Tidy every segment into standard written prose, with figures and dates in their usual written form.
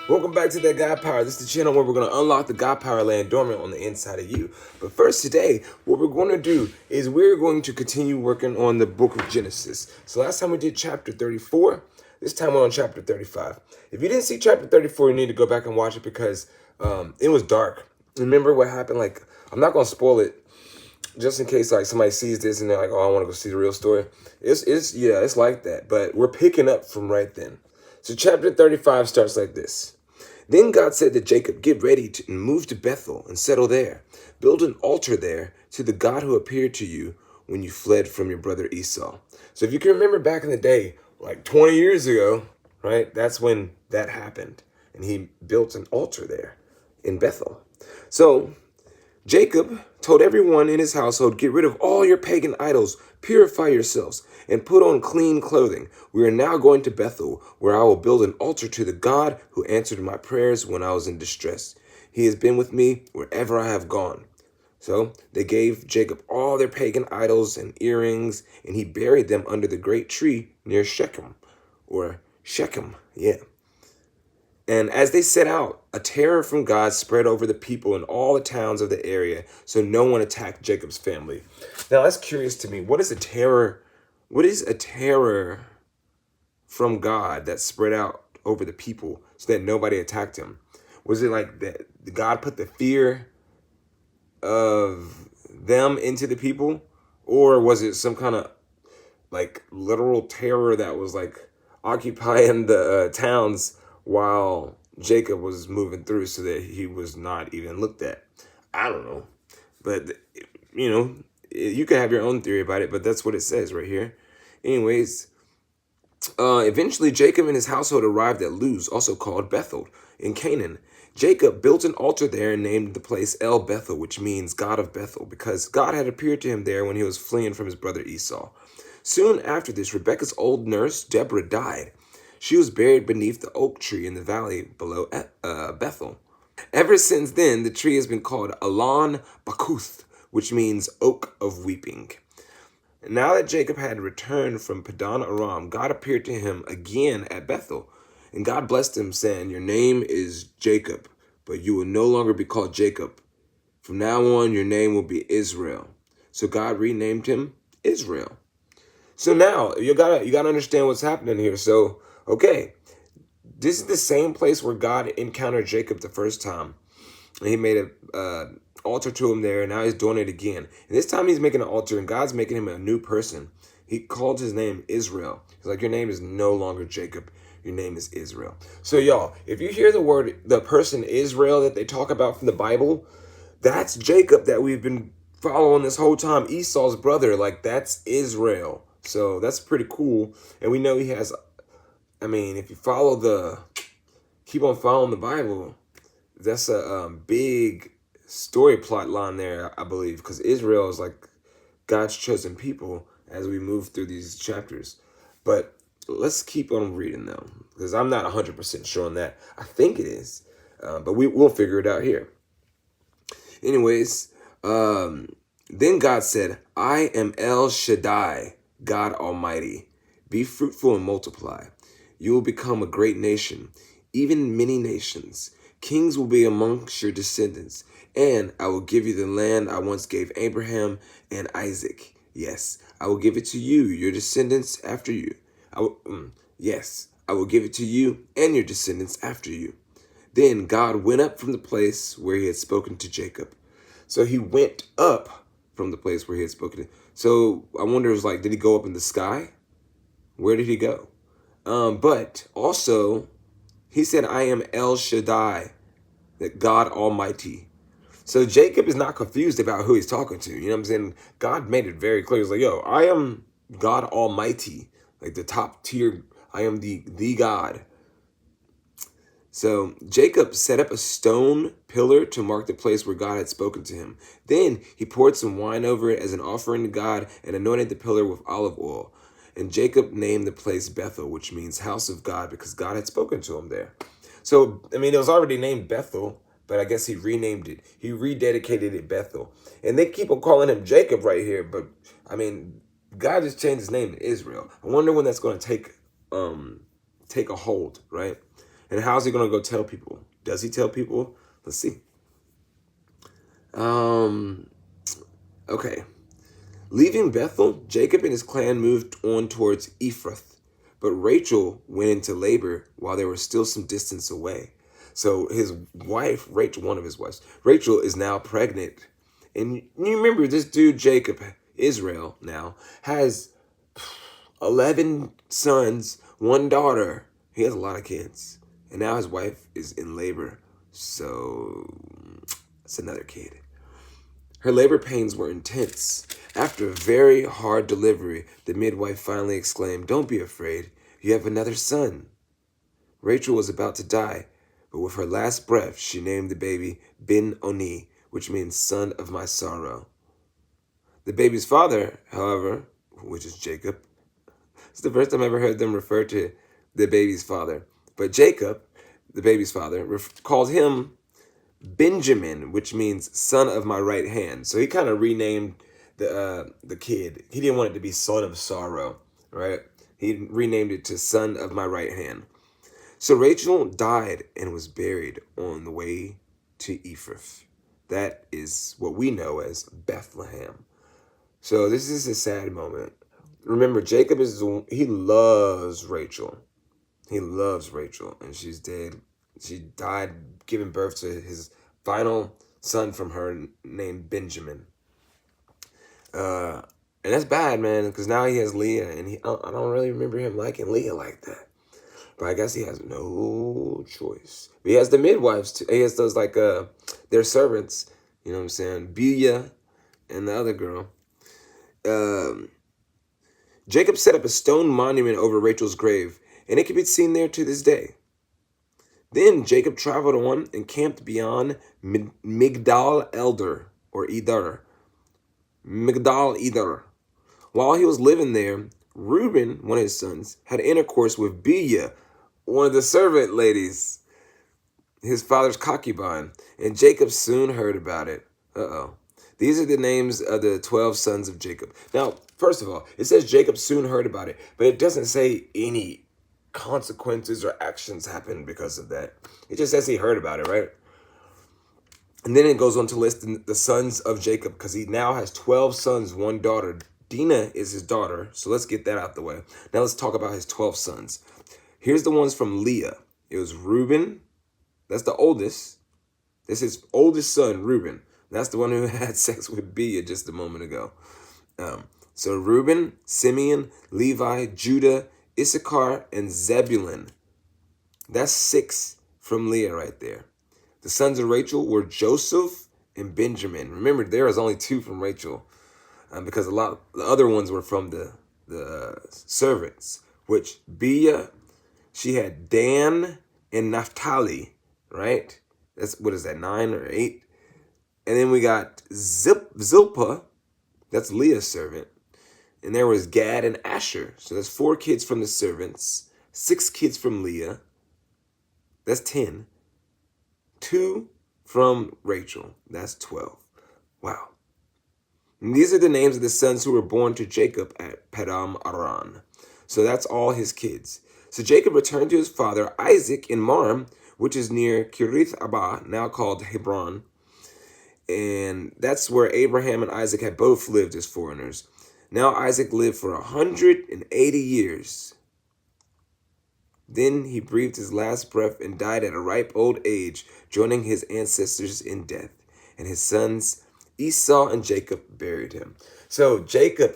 Welcome back to That God Power. This is the channel where we're going to unlock the God Power laying dormant on the inside of you. But first today, what we're going to do is we're going to continue working on the book of Genesis. So last time we did chapter 34. This time we're on chapter 35. If you didn't see chapter 34, you need to go back and watch it because it was dark. Remember what happened? Like, I'm not going to spoil it just in case like somebody sees this and they're like, oh, I want to go see the real story. It's like that. But we're picking up from right then. So chapter 35 starts like this. Then God said to Jacob, get ready to move to Bethel and settle there. Build an altar there to the God who appeared to you when you fled from your brother Esau. So if you can remember back in the day, like 20 years ago, right? That's when that happened. And he built an altar there in Bethel. So Jacob told everyone in his household, get rid of all your pagan idols, purify yourselves, and put on clean clothing. We are now going to Bethel, where I will build an altar to the God who answered my prayers when I was in distress. He has been with me wherever I have gone. So they gave Jacob all their pagan idols and earrings, and he buried them under the great tree near Shechem. Yeah. And as they set out, a terror from God spread over the people in all the towns of the area, so no one attacked Jacob's family. Now that's curious to me. What is a terror? What is a terror from God that spread out over the people so that nobody attacked him? Was it like that God put the fear of them into the people? Or was it some kind of like literal terror that was like occupying the towns while Jacob was moving through so that he was not even looked at? I don't know. But, you can have your own theory about it, but that's what it says right here. Anyways, eventually Jacob and his household arrived at Luz, also called Bethel, in Canaan. Jacob built an altar there and named the place El Bethel, which means God of Bethel, because God had appeared to him there when he was fleeing from his brother Esau. Soon after this, Rebekah's old nurse, Deborah, died. She was buried beneath the oak tree in the valley below Bethel. Ever since then, the tree has been called Alon Bakuth, which means oak of weeping. Now that Jacob had returned from Padan Aram, God appeared to him again at Bethel. And God blessed him, saying, your name is Jacob, but you will no longer be called Jacob. From now on, your name will be Israel. So God renamed him Israel. So now you gotta understand what's happening here. So, okay, this is the same place where God encountered Jacob the first time. And he made an altar to him there, and now he's doing it again. And this time he's making an altar, and God's making him a new person. He called his name Israel. He's like, your name is no longer Jacob. Your name is Israel. So y'all, if you hear the person Israel that they talk about from the Bible, that's Jacob that we've been following this whole time. Esau's brother, like that's Israel. So that's pretty cool. And we know he has, if you keep on following the Bible, that's a big story plot line there, I believe, because Israel is like God's chosen people as we move through these chapters. But let's keep on reading though, because I'm not 100% sure on that. I think it is, but we'll figure it out here. Anyways, then God said, I am El Shaddai, God Almighty. Be fruitful and multiply. You will become a great nation, even many nations. Kings will be amongst your descendants, and I will give you the land I once gave Abraham and Isaac. Yes, I will give it to you, your descendants after you. I will give it to you and your descendants after you. Then God went up from the place where he had spoken to Jacob. So he went up from the place where he had spoken to. So I wonder, did he go up in the sky? Where did he go? But also, he said, I am El Shaddai, that God Almighty. So Jacob is not confused about who he's talking to. You know what I'm saying? God made it very clear. He's like, yo, I am God Almighty, like the top tier. I am the God. So Jacob set up a stone pillar to mark the place where God had spoken to him. Then he poured some wine over it as an offering to God and anointed the pillar with olive oil. And Jacob named the place Bethel, which means house of God, because God had spoken to him there. So, it was already named Bethel, but I guess he renamed it. He rededicated it Bethel. And they keep on calling him Jacob right here, but, God just changed his name to Israel. I wonder when that's going to take a hold, right? And how's he going to go tell people? Does he tell people? Let's see. Okay. Leaving Bethel, Jacob and his clan moved on towards Ephrath, but Rachel went into labor while they were still some distance away. So his wife, Rachel, one of his wives, Rachel, is now pregnant. And you remember this dude, Jacob, Israel now, has 11 sons, one daughter. He has a lot of kids. And now his wife is in labor. So it's another kid. Her labor pains were intense. After a very hard delivery, the midwife finally exclaimed, "Don't be afraid. You have another son." Rachel was about to die, but with her last breath, she named the baby Ben-Oni, which means son of my sorrow. The baby's father, however, which is Jacob, it's the first time I ever heard them refer to the baby's father. But Jacob, the baby's father, called him Benjamin, which means son of my right hand. So he kind of renamed the kid. He didn't want it to be son of sorrow, right? He renamed it to son of my right hand. So Rachel died and was buried on the way to Ephrath. That is what we know as Bethlehem. So this is a sad moment. Remember, Jacob he loves Rachel. He loves Rachel, and she's dead. She died giving birth to his final son from her named Benjamin. And that's bad, man, because now he has Leah, and I don't really remember him liking Leah like that. But I guess he has no choice. But he has the midwives too. He has those their servants. You know what I'm saying? Bilhah and the other girl. Jacob set up a stone monument over Rachel's grave, and it can be seen there to this day. Then Jacob traveled on and camped beyond Migdal Eder, or Eder. Migdal Eder. While he was living there, Reuben, one of his sons, had intercourse with Bilhah, one of the servant ladies, his father's concubine, and Jacob soon heard about it. These are the names of the 12 sons of Jacob. Now, first of all, it says Jacob soon heard about it, but it doesn't say any consequences or actions happened because of that. It just says he heard about it, right? And then it goes on to list the sons of Jacob, because he now has 12 sons, one daughter. Dinah is his daughter, so let's get that out the way. Now let's talk about his 12 sons. Here's the ones from Leah. It was Reuben. That's the oldest. This is his oldest son, Reuben. That's the one who had sex with Bilhah just a moment ago. So Reuben, Simeon, Levi, Judah, Issachar, and Zebulun. That's 6 from Leah right there. The sons of Rachel were Joseph and Benjamin. Remember, there was only 2 from Rachel, because the other ones were from the servants, which Bilhah, she had Dan and Naphtali, right? What is that, 9 or 8? And then we got Zilpah, that's Leah's servant. And there was Gad and Asher. So that's 4 kids from the servants, 6 kids from Leah. That's 10. 2 from Rachel. That's 12. Wow. And these are the names of the sons who were born to Jacob at Padam Aram. So that's all his kids. So Jacob returned to his father Isaac in Marm, which is near Kirith Abba, now called Hebron. And that's where Abraham and Isaac had both lived as foreigners. Now Isaac lived for 180 years. Then he breathed his last breath and died at a ripe old age, joining his ancestors in death. And his sons Esau and Jacob buried him. So Jacob,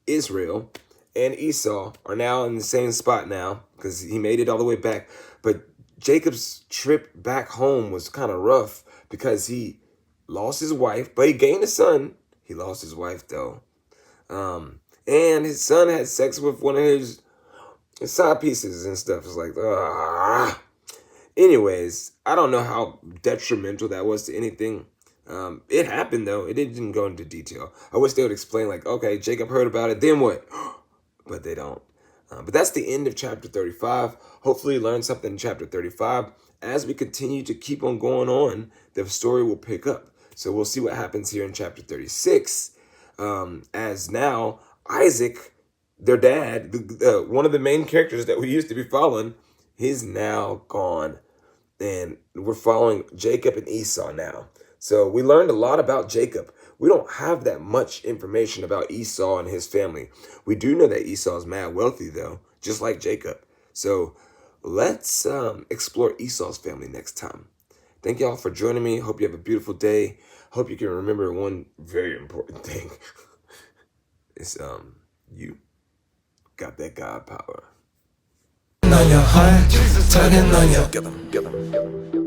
Israel, and Esau are now in the same spot now, because he made it all the way back. But Jacob's trip back home was kind of rough, because he lost his wife, but he gained a son. He lost his wife, though. And his son had sex with one of his side pieces and stuff. It's like, Anyways, I don't know how detrimental that was to anything. It happened, though. It didn't go into detail. I wish they would explain, like, okay, Jacob heard about it, then what? But they don't. But that's the end of chapter 35. Hopefully you learned something in chapter 35. As we continue to keep on going on, the story will pick up. So we'll see what happens here in chapter 36. As now Isaac, their dad, one of the main characters that we used to be following, He's now gone, and we're following Jacob and Esau now. So we learned a lot about Jacob. We don't have that much information about Esau and his family. We do know that Esau is mad wealthy, though, just like Jacob. So let's explore Esau's family next time. Thank y'all for joining me. Hope you have a beautiful day. Hope you can remember one very important thing. It's you got that God power. On your heart, tugging on your. Get them.